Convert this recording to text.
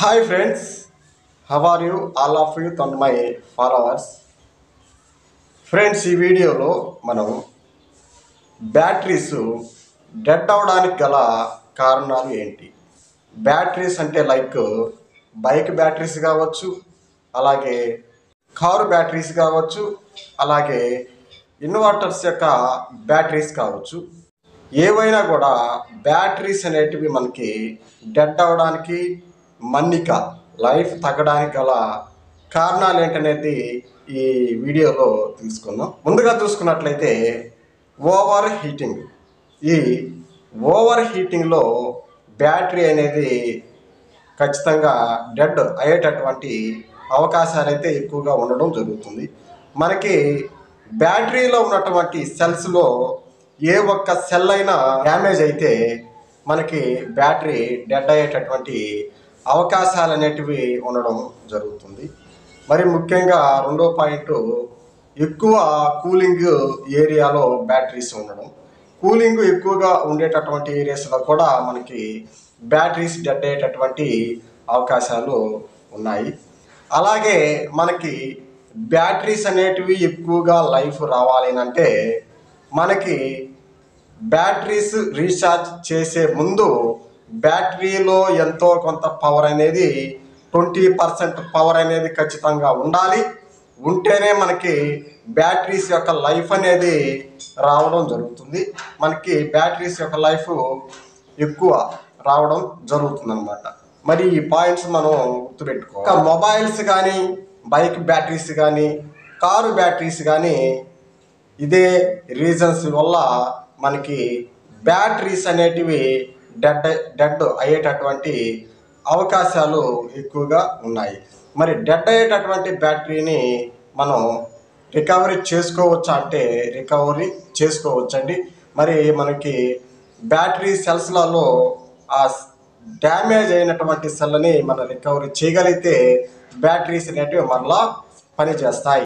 Hi friends, how are you? All of you and my followers. Friends ఈ వీడియోలో మనం batteries dead అవడానికి గల కారణాలు ఏంటి? బ్యాటరీస్ అంటే లైక్ బైక్ బ్యాటరీస్ కావచ్చు, అలాగే కారు బ్యాటరీస్ కావచ్చు, అలాగే ఇన్వర్టర్స్ యొక్క బ్యాటరీస్ కావచ్చు. ఏవైనా కూడా బ్యాటరీస్ అనేటివి మనకి డెడ్ అవడానికి మన్నిక లైఫ్ తగ్గడానికి గల కారణాలు ఏంటనేది ఈ వీడియోలో తెలుసుకుందాం. ముందుగా చూసుకున్నట్లయితే ఓవర్ హీటింగ్. ఈ ఓవర్ హీటింగ్లో బ్యాటరీ అనేది ఖచ్చితంగా డెడ్ అయ్యేటటువంటి అవకాశాలు అయితే ఎక్కువగా ఉండడం జరుగుతుంది. మనకి బ్యాటరీలో ఉన్నటువంటి సెల్స్లో ఏ ఒక్క సెల్ అయినా డ్యామేజ్ అయితే మనకి బ్యాటరీ డెడ్ అయ్యేటటువంటి అవకాశాలు అనేటివి ఉండడం జరుగుతుంది. మరి ముఖ్యంగా రెండో పాయింట్, ఎక్కువ కూలింగ్ ఏరియాలో బ్యాటరీస్ ఉండడం. కూలింగ్ ఎక్కువగా ఉండేటటువంటి ఏరియాస్లో కూడా మనకి బ్యాటరీస్ డెడ్ అయ్యేటటువంటి అవకాశాలు ఉన్నాయి. అలాగే మనకి బ్యాటరీస్ అనేటివి ఎక్కువగా లైఫ్ రావాలి అంటే మనకి బ్యాటరీస్ రీఛార్జ్ చేసే ముందు బ్యాటరీలో ఎంతో కొంత పవర్ అనేది 20% పవర్ అనేది ఖచ్చితంగా ఉండాలి. ఉంటేనే మనకి బ్యాటరీస్ యొక్క లైఫ్ అనేది రావడం జరుగుతుంది. మనకి బ్యాటరీస్ యొక్క లైఫ్ ఎక్కువ రావడం జరుగుతుందన్నమాట. మరి ఈ పాయింట్స్ మనం గుర్తుపెట్టుకోవాలి. మొబైల్స్ కానీ, బైక్ బ్యాటరీస్ కానీ, కారు బ్యాటరీస్ కానీ ఇదే రీజన్స్ వల్ల మనకి బ్యాటరీస్ అనేటివి డెడ్ అయ్యేటటువంటి అవకాశాలు ఎక్కువగా ఉన్నాయి. మరి డెడ్ అయ్యేటటువంటి బ్యాటరీని మనం రికవరీ చేసుకోవచ్చా అంటే రికవరీ చేసుకోవచ్చండి. మరి మనకి బ్యాటరీ సెల్స్లలో ఆ డ్యామేజ్ అయినటువంటి సెల్ని మనం రికవరీ చేయగలిగితే బ్యాటరీస్ అనేటివి మరలా పనిచేస్తాయి.